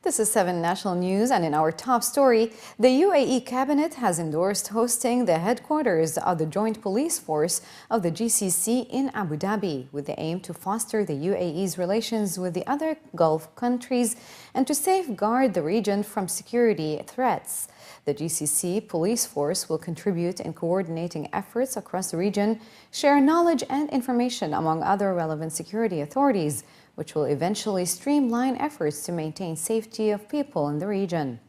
This is 7 National News, and in our top story, the UAE cabinet has endorsed hosting the headquarters of the Joint Police Force of the GCC in Abu Dhabi, with the aim to foster the UAE's relations with the other Gulf countries and to safeguard the region from security threats. The GCC Police Force will contribute in coordinating efforts across the region, share knowledge and information among other relevant security authorities, which will eventually streamline efforts to maintain safety of people in the region.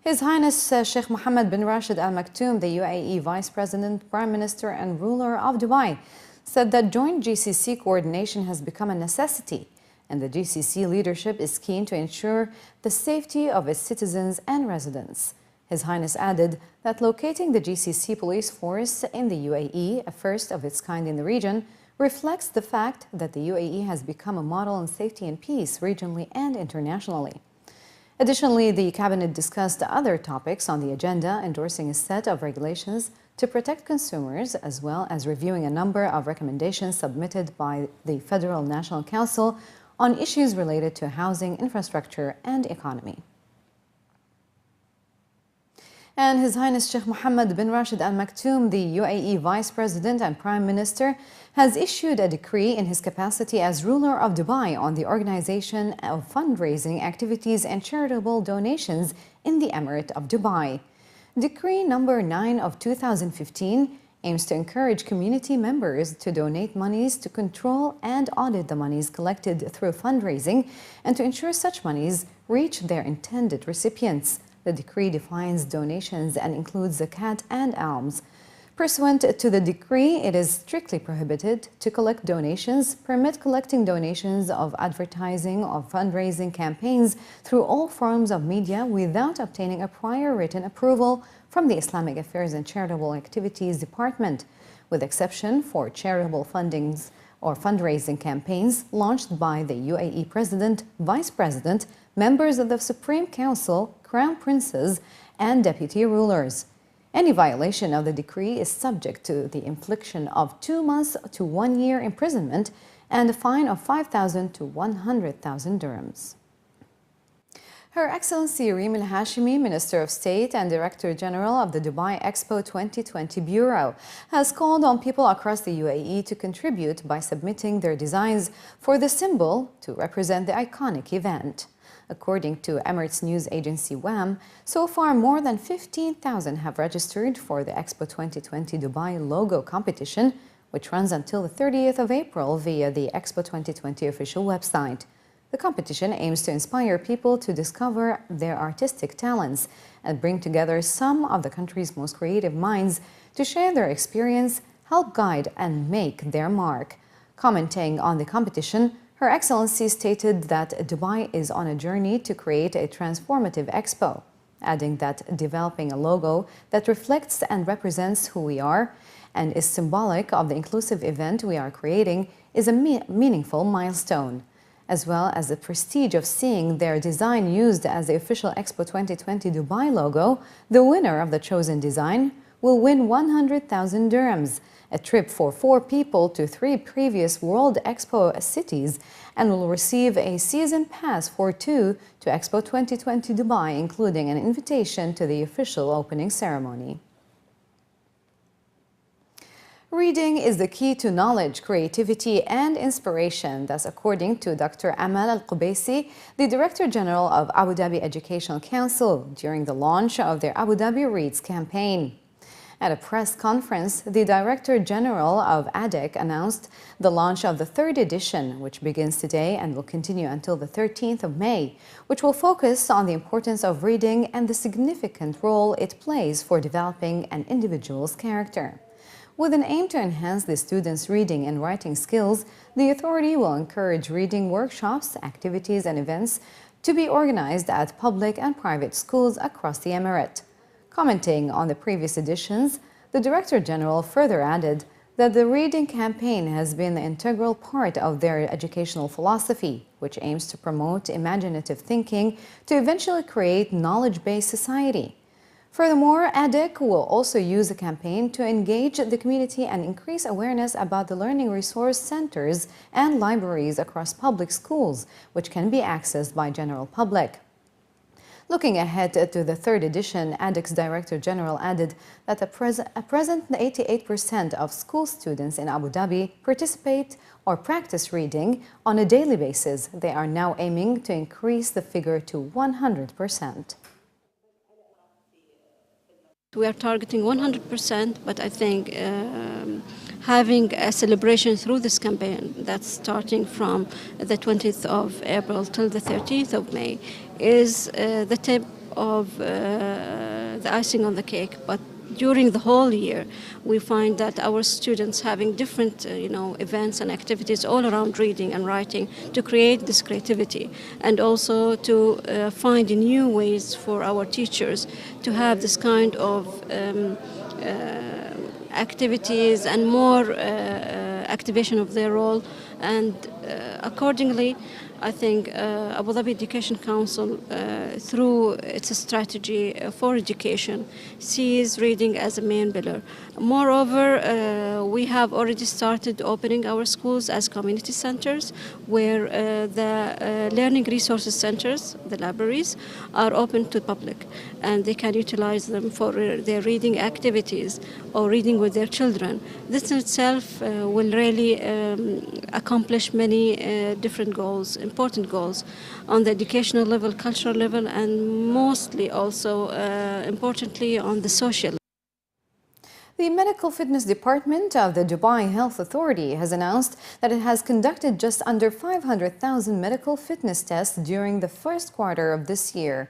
His Highness Sheikh Mohammed bin Rashid Al Maktoum, the UAE Vice President, Prime Minister and ruler of Dubai, said that joint GCC coordination has become a necessity, and the GCC leadership is keen to ensure the safety of its citizens and residents. His Highness added that locating the GCC Police Force in the UAE, a first of its kind in the region, reflects the fact that the UAE has become a model in safety and peace regionally and internationally. Additionally, the cabinet discussed other topics on the agenda, endorsing a set of regulations to protect consumers, as well as reviewing a number of recommendations submitted by the Federal National Council on issues related to housing, infrastructure, and economy. And His Highness Sheikh Mohammed bin Rashid Al Maktoum, the UAE Vice President and Prime Minister, has issued a decree in his capacity as ruler of Dubai on the organization of fundraising activities and charitable donations in the Emirate of Dubai. Decree number 9 of 2015 aims to encourage community members to donate monies to control and audit the monies collected through fundraising and to ensure such monies reach their intended recipients. The decree defines donations and includes zakat and alms. Pursuant to the decree, it is strictly prohibited to collect donations, permit collecting donations of advertising or fundraising campaigns through all forms of media without obtaining a prior written approval from the Islamic Affairs and Charitable Activities Department, with exception for charitable fundings or fundraising campaigns launched by the UAE President, Vice President, members of the Supreme Council, Crown Princes, and deputy rulers. Any violation of the decree is subject to the infliction of 2 months to 1 year imprisonment and a fine of 5,000 to 100,000 dirhams. Her Excellency Reem Al Hashemi, Minister of State and Director General of the Dubai Expo 2020 Bureau, has called on people across the UAE to contribute by submitting their designs for the symbol to represent the iconic event. According to Emirates news agency WAM, so far more than 15,000 have registered for the Expo 2020 Dubai logo competition, which runs until the 30th of April via the Expo 2020 official website. The competition aims to inspire people to discover their artistic talents and bring together some of the country's most creative minds to share their experience, help guide, and make their mark. Commenting on the competition, Her Excellency stated that Dubai is on a journey to create a transformative expo, adding that developing a logo that reflects and represents who we are and is symbolic of the inclusive event we are creating is a meaningful milestone, as well as the prestige of seeing their design used as the official Expo 2020 Dubai logo. The winner of the chosen design will win 100,000 dirhams, a trip for 4 people to 3 previous World Expo cities, and will receive a season pass for 2 to Expo 2020 Dubai, including an invitation to the official opening ceremony. Reading is the key to knowledge, creativity, and inspiration. That's according to Dr. Amal Al-Qubaisi, the Director General of Abu Dhabi Educational Council, during the launch of their Abu Dhabi Reads campaign. At a press conference, the Director General of ADEC announced the launch of the 3rd edition, which begins today and will continue until the 13th of May, which will focus on the importance of reading and the significant role it plays for developing an individual's character. With an aim to enhance the students' reading and writing skills, the authority will encourage reading workshops, activities, and events to be organized at public and private schools across the Emirate. Commenting on the previous editions, the Director General further added that the reading campaign has been an integral part of their educational philosophy, which aims to promote imaginative thinking to eventually create knowledge-based society. Furthermore, ADEC will also use the campaign to engage the community and increase awareness about the learning resource centers and libraries across public schools, which can be accessed by general public. Looking ahead to the third edition, ADEC's Director General added that at present 88% of school students in Abu Dhabi participate or practice reading on a daily basis. They are now aiming to increase the figure to 100%. We are targeting 100%, but I think having a celebration through this campaign that's starting from the 20th of April till the 13th of May is the tip of the icing on the cake. But during the whole year, we find that our students having different events and activities all around reading and writing to create this creativity, and also to find new ways for our teachers to have this kind of activities and more activation of their role. And accordingly, I think Abu Dhabi Education Council, through its strategy for education, sees reading as a main pillar. Moreover, we have already started opening our schools as community centers, where the learning resources centers, the libraries, are open to the public, and they can utilize them for their reading activities or reading with their children. This in itself will really accomplish many different goals, important goals on the educational level, cultural level, and mostly also, importantly, on the social level. The Medical Fitness Department of the Dubai Health Authority has announced that it has conducted just under 500,000 medical fitness tests during the first quarter of this year.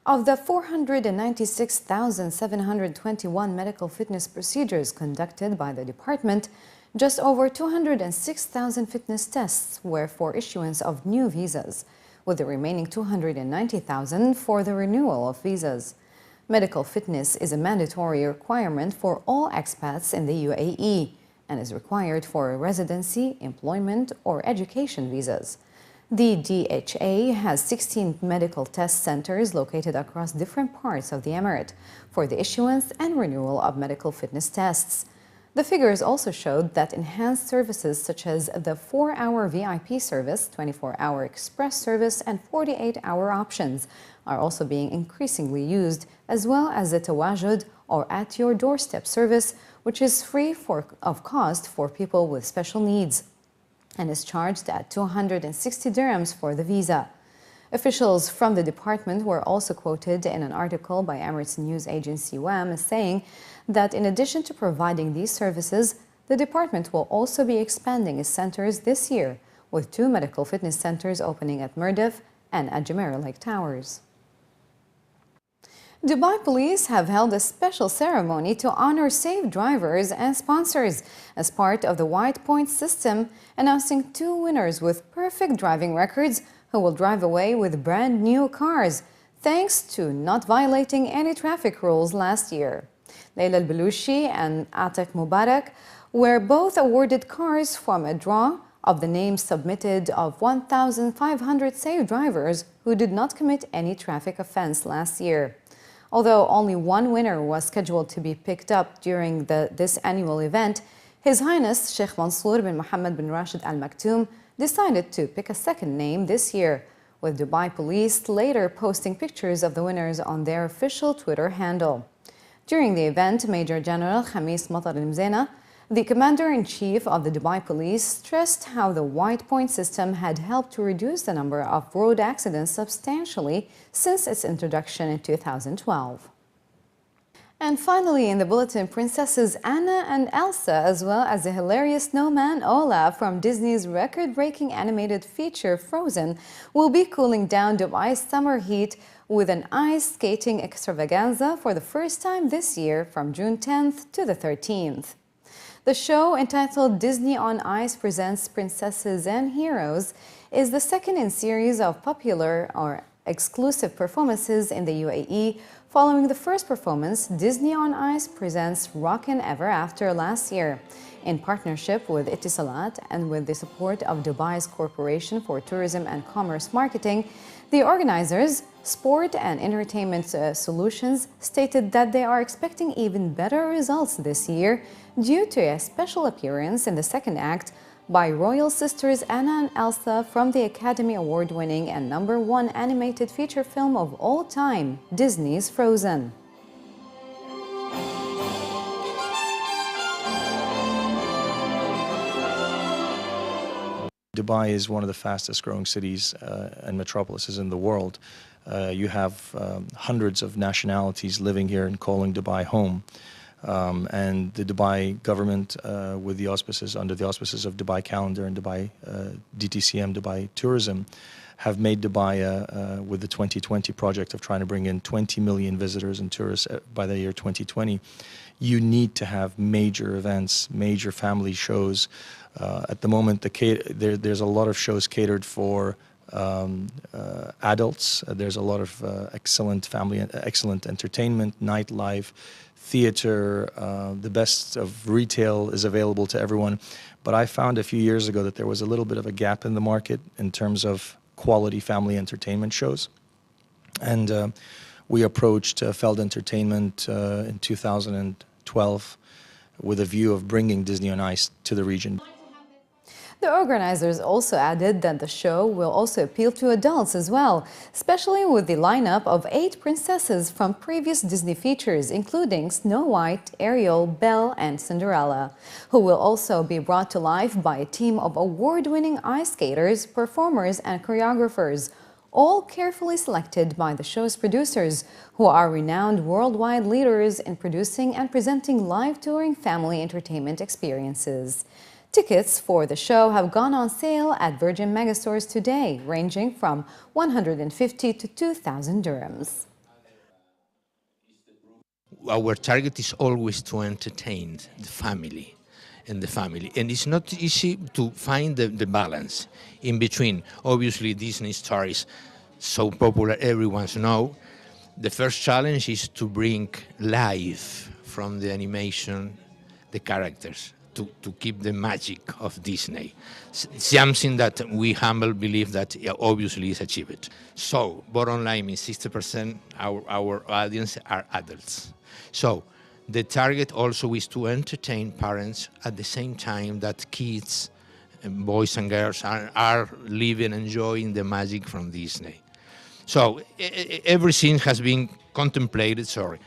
Of the 496,721 medical fitness procedures conducted by the department, just over 206,000 fitness tests were for issuance of new visas, with the remaining 290,000 for the renewal of visas. Medical fitness is a mandatory requirement for all expats in the UAE and is required for residency, employment, or education visas. The DHA has 16 medical test centers located across different parts of the Emirate for the issuance and renewal of medical fitness tests. The figures also showed that enhanced services such as the 4-hour VIP service, 24-hour express service, and 48-hour options are also being increasingly used, as well as the Tawajud or At Your Doorstep service, which is free of cost for people with special needs and is charged at 260 dirhams for the visa. Officials from the department were also quoted in an article by Emirates news agency WAM as saying that in addition to providing these services, the department will also be expanding its centers this year, with 2 medical fitness centers opening at Mirdif and at Jumeirah Lake Towers. Dubai Police have held a special ceremony to honor safe drivers and sponsors as part of the White Point system, announcing 2 winners with perfect driving records who will drive away with brand new cars, thanks to not violating any traffic rules last year. Layla Al-Belushi and Atek Mubarak were both awarded cars from a draw of the names submitted of 1,500 safe drivers who did not commit any traffic offense last year. Although only 1 winner was scheduled to be picked up during this annual event, His Highness Sheikh Mansour bin Mohammed bin Rashid Al Maktoum decided to pick a second name this year, with Dubai Police later posting pictures of the winners on their official Twitter handle. During the event, Major General Khamis Matar Al-Mzena, the Commander-in-Chief of the Dubai Police, stressed how the White Point system had helped to reduce the number of road accidents substantially since its introduction in 2012. And finally, in the bulletin, Princesses Anna and Elsa, as well as the hilarious snowman Olaf from Disney's record-breaking animated feature Frozen, will be cooling down Dubai's summer heat with an ice skating extravaganza for the first time this year from June 10th to the 13th. The show, entitled Disney on Ice Presents Princesses and Heroes, is the second in series of popular or exclusive performances in the UAE, following the first performance, Disney on Ice Presents Rockin' Ever After last year, in partnership with Etisalat and with the support of Dubai's Corporation for Tourism and Commerce Marketing. The organizers, Sport and Entertainment Solutions, stated that they are expecting even better results this year due to a special appearance in the second act by royal sisters Anna and Elsa from the Academy Award-winning and #1 animated feature film of all time, Disney's Frozen. Dubai is one of the fastest growing cities and metropolises in the world. You have hundreds of nationalities living here and calling Dubai home. And the Dubai government, with the auspices, under the auspices of Dubai Calendar and Dubai DTCM, Dubai Tourism, have made Dubai, with the 2020 project of trying to bring in 20 million visitors and tourists by the year 2020, you need to have major events, major family shows. At the moment, there's a lot of shows catered for adults. There's a lot of excellent entertainment, nightlife, theater. The best of retail is available to everyone. But I found a few years ago that there was a little bit of a gap in the market in terms of quality family entertainment shows. And we approached Feld Entertainment in 2012 with a view of bringing Disney on Ice to the region. The organizers also added that the show will also appeal to adults as well, especially with the lineup of 8 princesses from previous Disney features, including Snow White, Ariel, Belle, and Cinderella, who will also be brought to life by a team of award-winning ice skaters, performers, and choreographers, all carefully selected by the show's producers, who are renowned worldwide leaders in producing and presenting live touring family entertainment experiences. Tickets for the show have gone on sale at Virgin Megastores today, ranging from 150 to 2,000 dirhams. Our target is always to entertain the family. And it's not easy to find the balance in between. Obviously, Disney stories, so popular, everyone knows. The first challenge is to bring life from the animation, the characters, to keep the magic of Disney. Something that we humbly believe that obviously is achieved. So, bottom line is 60% our audience are adults. So, the target also is to entertain parents at the same time that kids, boys and girls, are living, enjoying the magic from Disney. So everything has been contemplated, focus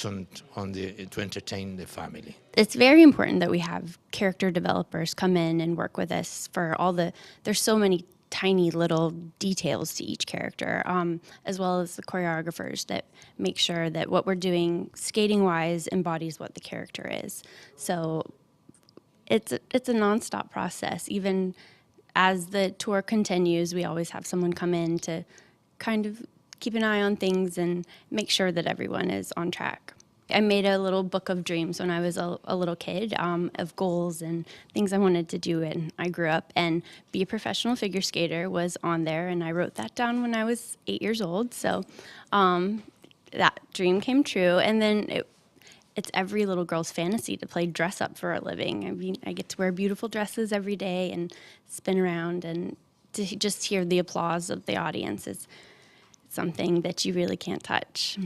on to entertain the family. It's very important that we have character developers come in and work with us for there's so many tiny little details to each character, as well as the choreographers that make sure that what we're doing skating-wise embodies what the character is. So it's a nonstop process. Even as the tour continues, we always have someone come in to kind of keep an eye on things and make sure that everyone is on track. I made a little book of dreams when I was a little kid, of goals and things I wanted to do when I grew up, and be a professional figure skater was on there, and I wrote that down when I was 8 years old. So that dream came true, and then it's every little girl's fantasy to play dress up for a living. I mean, I get to wear beautiful dresses every day and spin around, and to just hear the applause of the audience is something that you really can't touch.